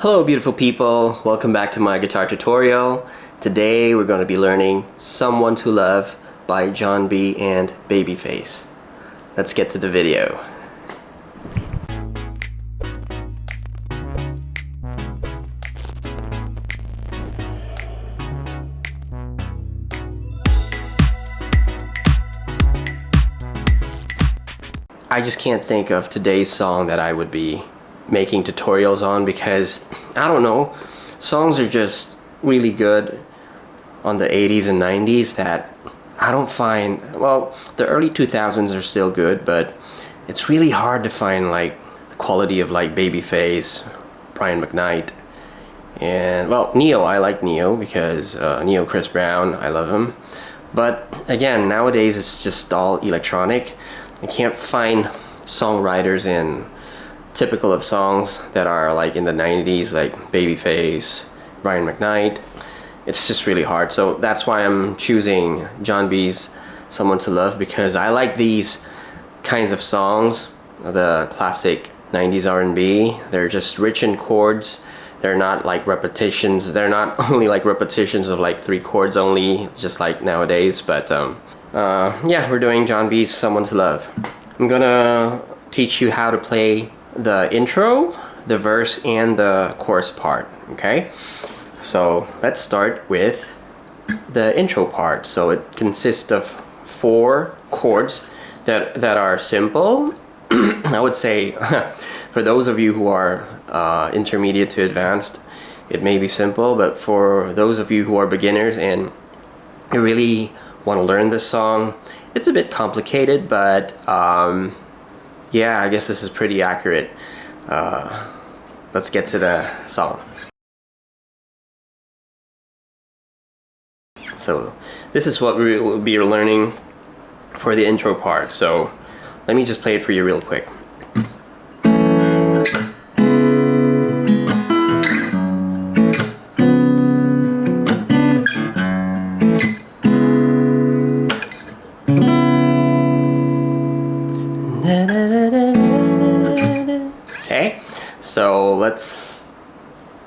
Hello beautiful people, welcome back to my guitar tutorial. Today we're going to be learning Someone to Love by Jon B and Babyface. Let's get to the video. I just can't think of today's song that I would be making tutorials on because I don't know, songs are just really good on the 80s and 90s that I don't find, well, the early 2000s are still good, but it's really hard to find like the quality of like Babyface, Brian McKnight, and well, Neo. I like Neo because Neo Chris Brown, I love him, but again, nowadays it's just all electronic. I can't find songwriters in typical of songs that are like in the 90s, like Babyface, Brian McKnight. It's just really hard, so that's why I'm choosing Jon B's Someone to Love, because I like these kinds of songs, the classic 90s R&B. They're just rich in chords. They're not like repetitions. They're not only like repetitions of like 3 chords only, just like nowadays, but yeah, we're doing Jon B's Someone to Love. I'm gonna teach you how to play the intro, the verse, and the chorus part, okay? So let's start with the intro part. So it consists of 4 chords that are simple. I would say for those of you who are intermediate to advanced, it may be simple, but for those of you who are beginners and you really want to learn this song, it's a bit complicated, but yeah, I guess this is pretty accurate. Let's get to the song. So this is what we will be learning for the intro part. So let me just play it for you real quick. Okay, so let's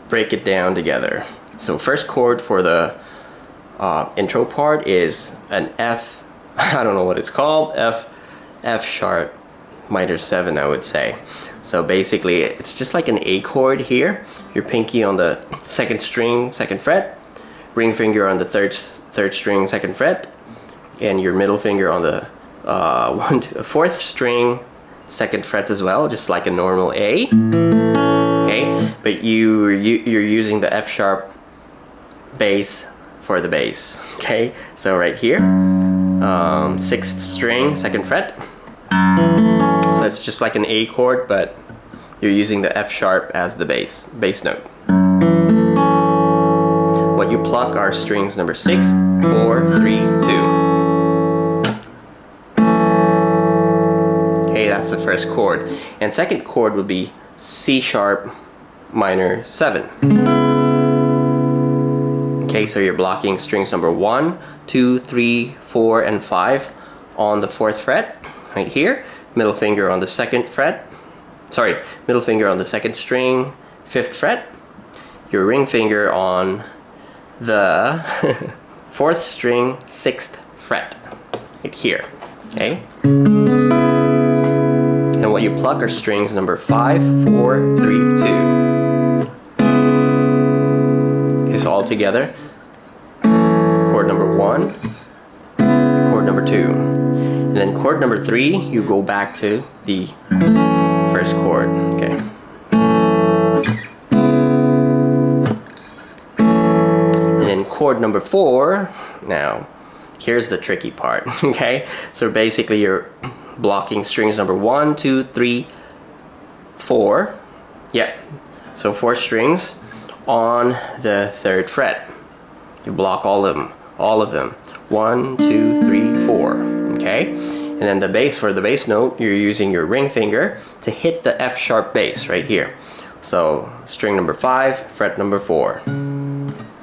break it down together. So first chord for the intro part is an F, I don't know what it's called, F sharp minor 7, I would say. So basically it's just like an A chord here. Your pinky on the 2nd string, 2nd fret, ring finger on the third string, 2nd fret, and your middle finger on the 4th string, 2nd fret as well, just like a normal A. Okay, but you're using the F sharp bass for the bass. Okay, so right here, 6th string, 2nd fret. So it's just like an A chord, but you're using the F sharp as the bass note. What you pluck are strings number 6, 4, 3, 2. Okay, that's the first chord. And second chord would be C sharp minor 7. Okay, so you're blocking strings number 1, 2, 3, 4, and 5 on the 4th fret, right here. Middle finger on the 2nd fret. Sorry, middle finger on the 2nd string, 5th fret. Your ring finger on the 4th string, 6th fret, right here. Okay. And what you pluck are strings number 5, 4, 3, 2. Okay, so all together, chord number 1, chord number 2. And then chord number 3, you go back to the first chord. Okay. And then chord number 4, now, here's the tricky part, okay? So basically you're blocking strings number 1, 2, 3, 4. Yeah, so 4 strings on the 3rd fret. You block all of them. 1, 2, 3, 4. Okay, and then the bass, for the bass note, you're using your ring finger to hit the F sharp bass right here. So string number 5, fret number 4.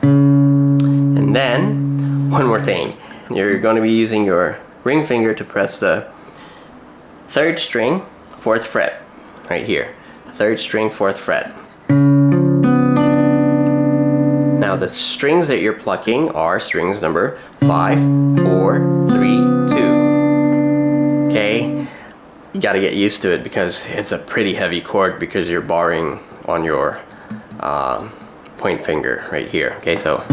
And then one more thing, you're going to be using your ring finger to press the 3rd string, 4th fret, right here. 3rd string, 4th fret. Now the strings that you're plucking are strings number 5, 4, 3, 2. Okay, you got to get used to it because it's a pretty heavy chord because you're barring on your point finger right here. Okay, so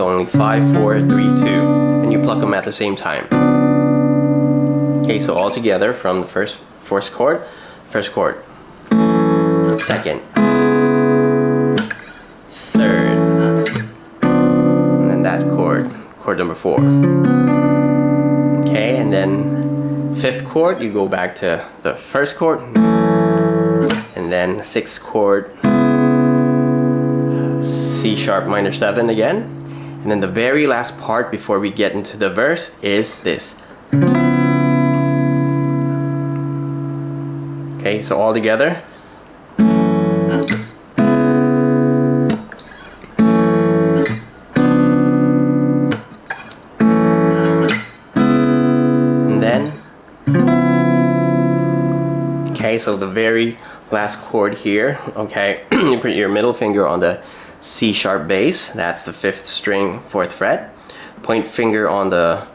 only 5, 4, 3, 2, and you pluck them at the same time. Okay, so all together from the first chord, second, third, and then that chord number 4. Okay, and then 5th chord, you go back to the 1st chord, and then 6th chord, C sharp minor 7 again, and then the very last part before we get into the verse is this. Okay, so all together. And then, okay, so the very last chord here, okay, you put your middle finger on the C sharp bass, that's the 5th string, 4th fret. Point finger on the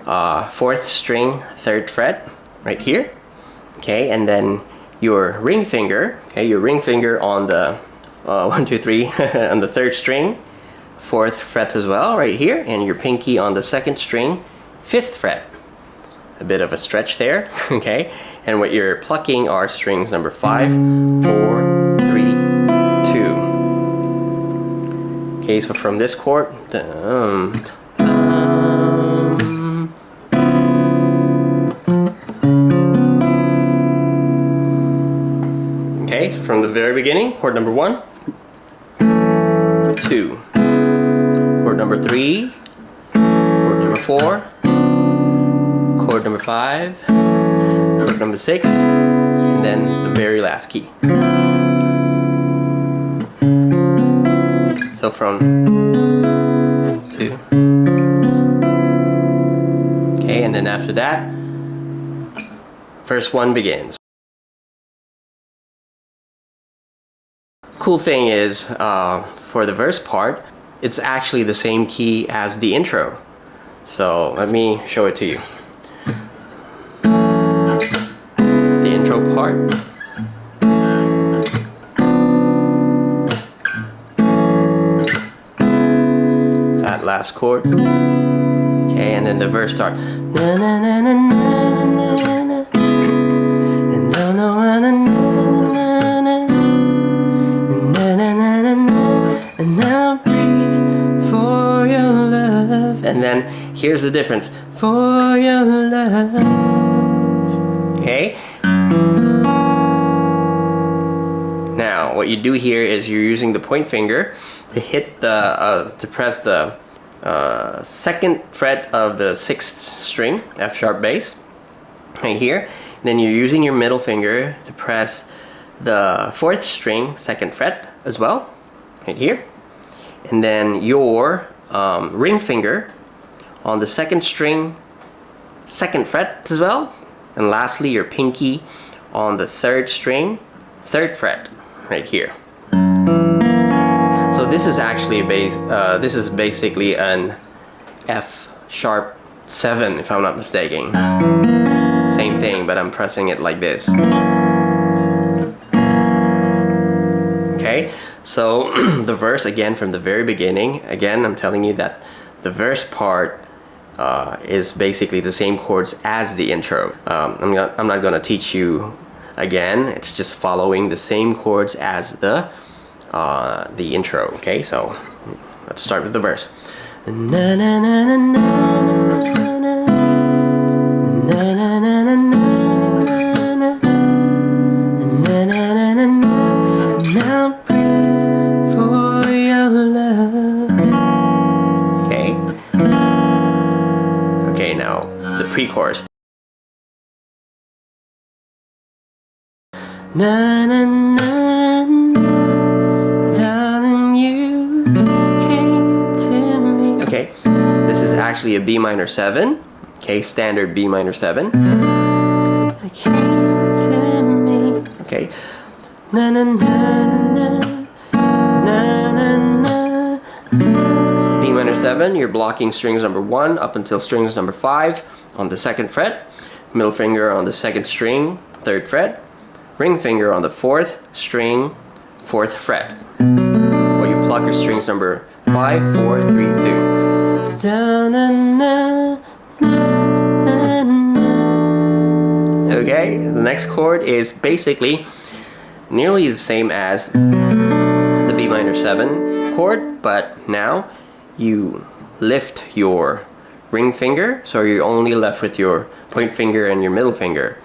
4th string, 3rd fret, right here. Okay, and then your ring finger, okay, your ring finger on the 1, 2, 3 on the 3rd string, 4th fret as well, right here, and your pinky on the 2nd string, 5th fret. A bit of a stretch there, okay, and what you're plucking are strings number 5, 4, 3, 2. Okay, so from this chord, okay, so from the very beginning, chord number 1, 2, chord number 3, chord number 4, chord number 5, chord number 6, and then the very last key. So from 2, okay, and then after that, verse 1 begins. Cool thing is, for the verse part, it's actually the same key as the intro. So let me show it to you. The intro part. That last chord. Okay, and then the verse starts. Na na na na na na na. And no no na na na na. And now breathe for your love. And then here's the difference. For your love. Okay? Now, what you do here is you're using the point finger to hit the, to press the 2nd fret of the 6th string, F sharp bass, right here. And then you're using your middle finger to press the 4th string, 2nd fret as well, right here. And then your ring finger on the 2nd string, 2nd fret as well. And lastly, your pinky on the 3rd string, 3rd fret, right here. So this is actually a bass. This is basically an F sharp 7, if I'm not mistaken. Same thing, but I'm pressing it like this. Okay, so the verse again from the very beginning. Again, I'm telling you that the verse part is basically the same chords as the intro. I'm not gonna teach you again. It's just following the same chords as the intro. Okay, so let's start with the verse. Na na na na na na na na na na na. Now breathe for your love. Okay. Okay, now the pre-chorus. Na na na na, darling, you came to me. Okay, this is actually a B minor 7. Okay, standard B minor 7. I came to me. Okay. Na na na na na, na, na, na. B minor 7, you're blocking strings number 1 up until strings number 5 on the 2nd fret. Middle finger on the 2nd string, 3rd fret. Ring finger on the 4th string, 4th fret. What you pluck are strings number 5, 4, 3, 2. Da, na, na, na, na, na. Okay, the next chord is basically nearly the same as the B minor 7 chord, but now you lift your ring finger, so you're only left with your point finger and your middle finger.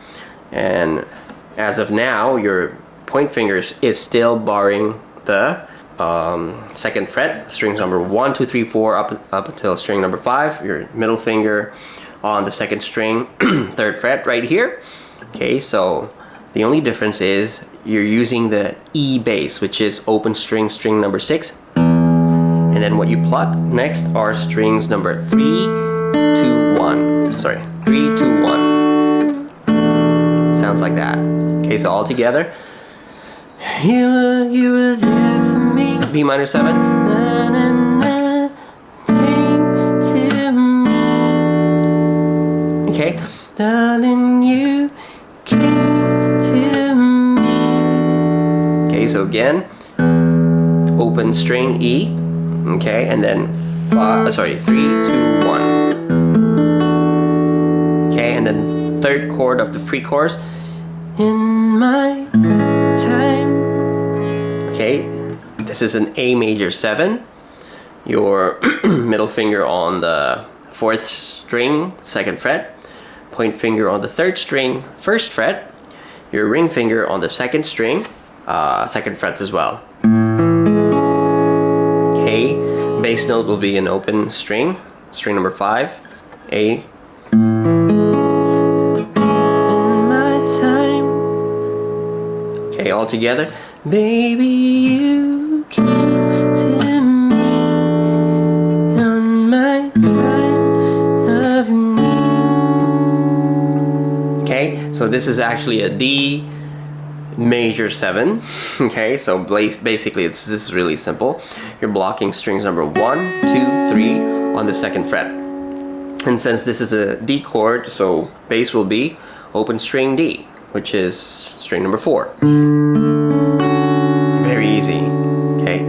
And as of now, your point finger is still barring the 2nd fret, strings number 1, 2, 3, 4 up until string number 5. Your middle finger on the 2nd string, 3rd fret right here. Okay, so the only difference is you're using the E bass, which is open string, string number 6. And then what you pluck next are strings number 3, 2, 1. Sorry, 3, 2, 1. Sounds like that. Okay, so all together. You were there for me. B minor 7. Na, na, na, came to me. Okay. Darling, you came to me. Okay, so again, open string E. Okay, and then 3, 2, 1. Okay, and then 3rd chord of the pre-chorus. In my time. Okay, this is an A major 7. Your middle finger on the 4th string, 2nd fret. Point finger on the 3rd string, 1st fret. Your ring finger on the 2nd string, 2nd fret as well. Okay, bass note will be an open string, string number 5, A. Okay, all together. Baby, you came to me on my time of need. Okay, so this is actually a D major 7. Okay, so basically this is really simple. You're blocking strings number 1, 2, 3 on the 2nd fret. And since this is a D chord, so bass will be open string D, which is string number 4. Very easy. Okay,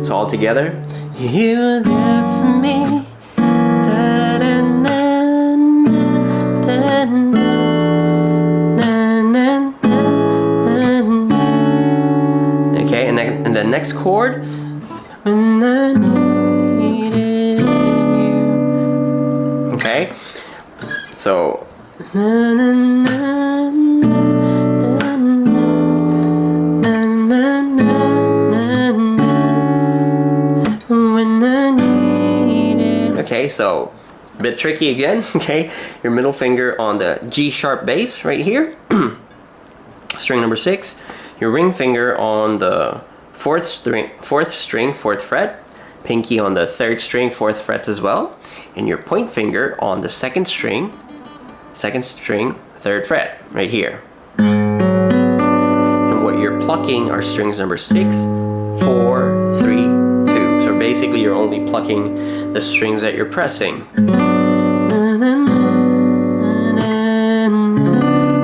so all together. You were there for me. Da, da, na, na, da, na, na, na, na, na. Okay, and the next chord. When I needed you. Okay, so. Na, na, na. Okay, so a bit tricky again. Okay, your middle finger on the G sharp bass right here, string number 6. Your ring finger on the 4th string, 4th fret. Pinky on the 3rd string, 4th fret as well, and your point finger on the 2nd string, 3rd fret right here. And what you're plucking are strings number 6, 4, 3, 2. So basically you're only plucking the strings that you're pressing.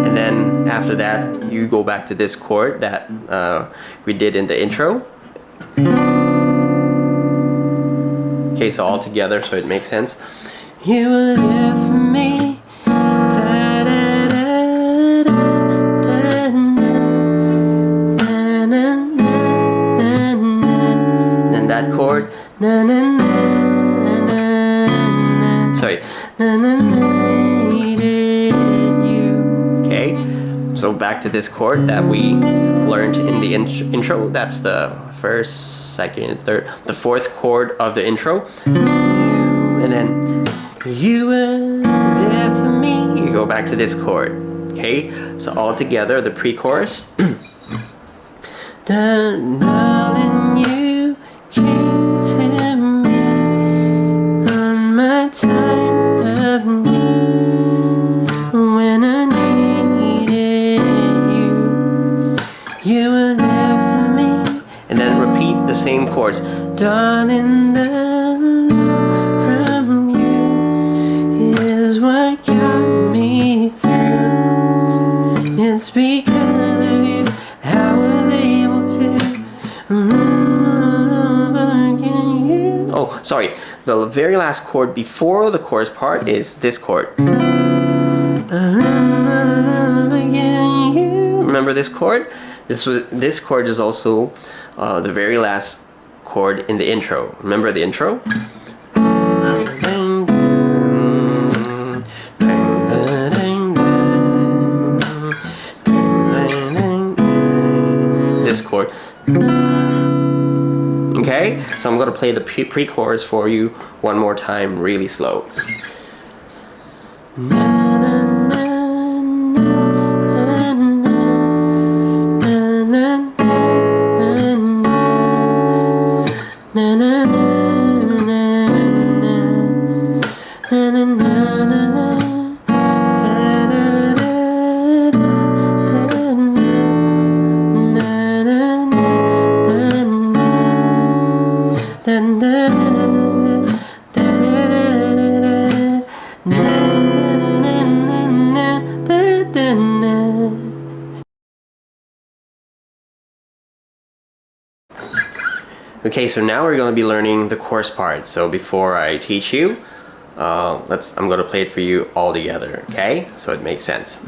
And then after that you go back to this chord that we did in the intro. Okay, so all together so it makes sense. You were there for me. Da, da, da, da, da, na, na, na, na, na. And that chord. Na, na, na. Sorry. Okay, so back to this chord that we learned in the intro. That's the 1st, 2nd, 3rd, the 4th chord of the intro. And then you were there for me. You go back to this chord. Okay, so all together the pre-chorus. Darling, you came to me on my time of need. When I needed you, you were there for me. And and then repeat the same chords. Darling, the love from you is what got me through. It's because of you I was able to love again. Oh, sorry. The very last chord before the chorus part is this chord. Remember this chord? This chord is also the very last chord in the intro. Remember the intro? This chord. Okay, so I'm going to play the pre-chorus for you one more time, really slow. Okay, so now we're going to be learning the chorus part. So before I teach you, I'm going to play it for you all together, okay? So it makes sense.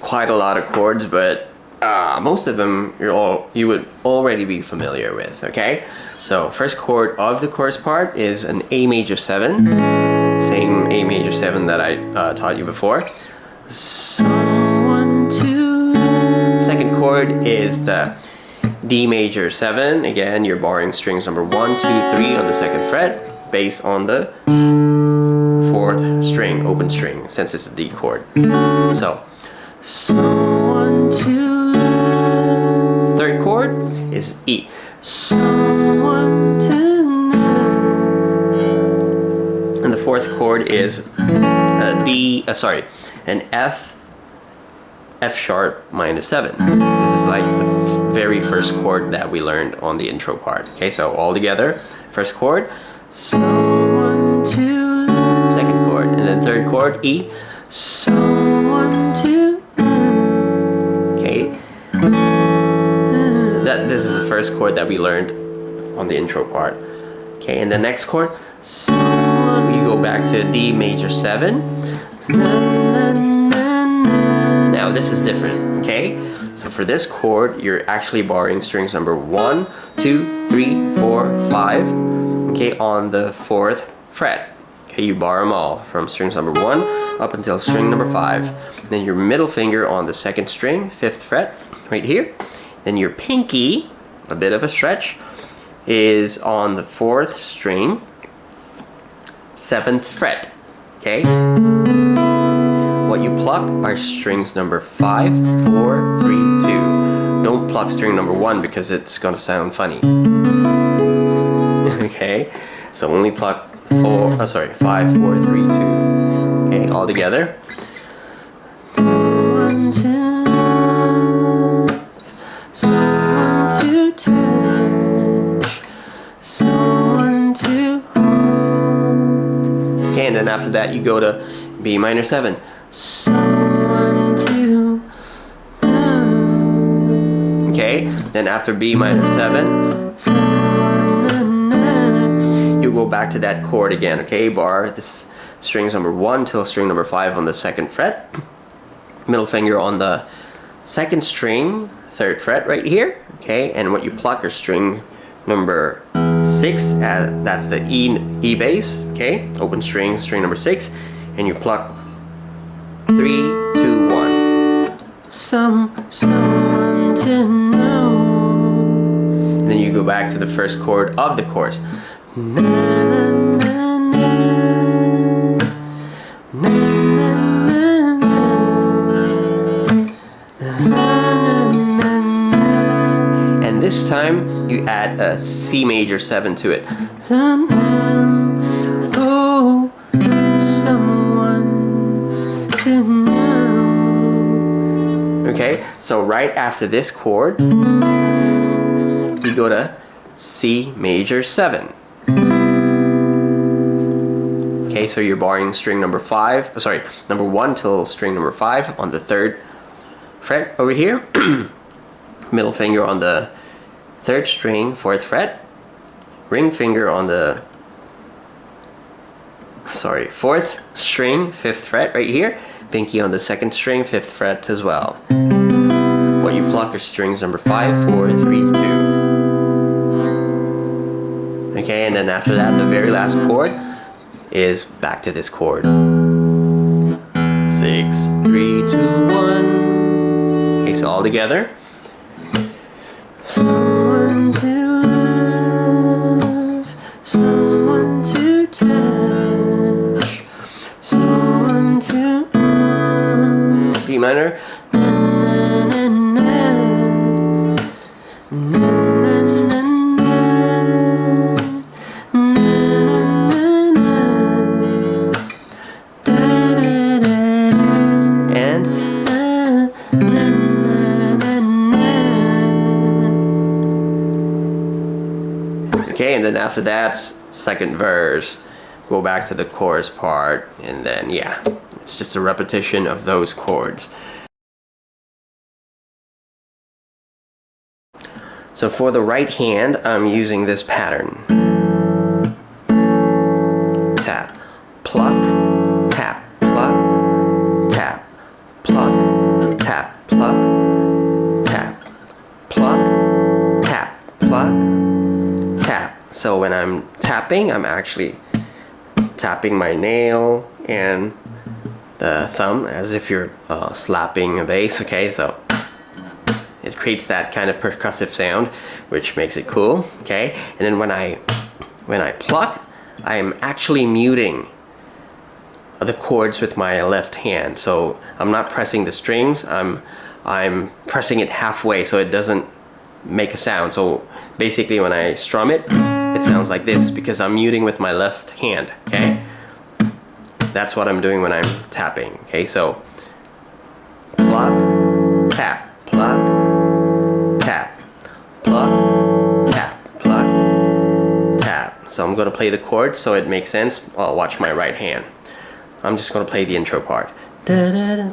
Quite a lot of chords, but most of them you would already be familiar with, okay? So first chord of the chorus part is an A major 7, same A major 7 that I taught you before. Someone to. Second chord is the D major 7. Again, you're borrowing strings number 1, 2, 3 on the 2nd fret, bass on the 4th string, open string, since it's a D chord. So someone to love. Third chord is E. Someone to know. And the 4th chord is an F sharp minus 7. This is like the very first chord that we learned on the intro part. Okay, so all together, first chord, someone to love. Second chord, and then third chord, E. Someone to. Okay, this is the first chord that we learned on the intro part. Okay, and the next chord, someone, you go back to D major 7. Now this is different, okay? So for this chord, you're actually borrowing strings number 1, 2, 3, 4, 5, okay, on the 4th fret. Okay, you borrow them all from strings number 1 up until string number 5. Then your middle finger on the 2nd string, 5th fret, right here. Then your pinky, a bit of a stretch, is on the 4th string, 7th fret. Okay? What you pluck are strings number 5, 4, 3, 2. Don't pluck string number 1 because it's gonna sound funny. Okay? So only pluck 5, 4, 3, 2. Okay, all together. Someone to love, someone to touch, someone to hold. Okay, and then after that you go to B minor 7. Someone to love. Okay, then after B minor 7, you go back to that chord again. Okay, bar this strings number 1 till string number 5 on the 2nd fret. Middle finger on the 2nd string, 3rd fret right here. Okay, and what you pluck are string number 6. That's the E bass. Okay, open string, string number 6, and you pluck 3, 2, 1. Someone to know. And then you go back to the first chord of the chorus. And this time you add a C major 7 to it. Oh, someone to know. Okay, so right after this chord, you go to C major 7. Okay, so you're barring string number 1 till string number 5 on the 3rd fret over here. Middle finger on the 3rd string, 4th fret. Ring finger on the 4th string, 5th fret right here. Pinky on the 2nd string, 5th fret as well. What you pluck are strings number 5, 4, 3, 2. Okay, and then after that, the very last chord is back to this chord. 6, 3, 2, 1. Okay, so all together. Someone to love, someone to touch, someone to B minor. Okay, and then after that, second verse, go back to the chorus part, and then yeah, it's just a repetition of those chords. So for the right hand, I'm using this pattern. Tap, pluck, tap, pluck, tap, pluck, tap, pluck, tap, pluck, tap, pluck, tap. So when I'm tapping, I'm actually tapping my nail and the thumb as if you're slapping a bass. Okay, so it creates that kind of percussive sound, which makes it cool. Okay, and then when I pluck, I am actually muting the chords with my left hand. So I'm not pressing the strings. I'm pressing it halfway so it doesn't make a sound. So basically, when I strum it, it sounds like this because I'm muting with my left hand. Okay, that's what I'm doing when I'm tapping. Okay, so pluck, tap, pluck, tap, pluck, tap, pluck, tap. So I'm gonna play the chords so it makes sense. I'll watch my right hand. I'm just gonna play the intro part. Da, da, da.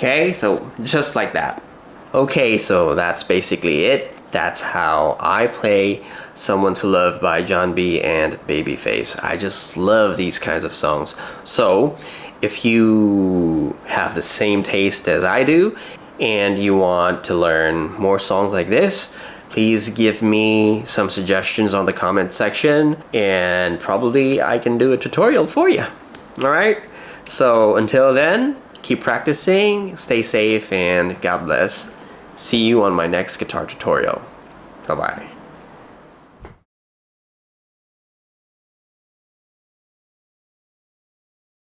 Okay, so just like that. Okay, so that's basically it. That's how I play Someone to Love by Jon B and Babyface. I just love these kinds of songs. So if you have the same taste as I do and you want to learn more songs like this, please give me some suggestions on the comment section, and probably I can do a tutorial for you. Alright? So until then, keep practicing, stay safe, and God bless. See you on my next guitar tutorial. Bye-bye.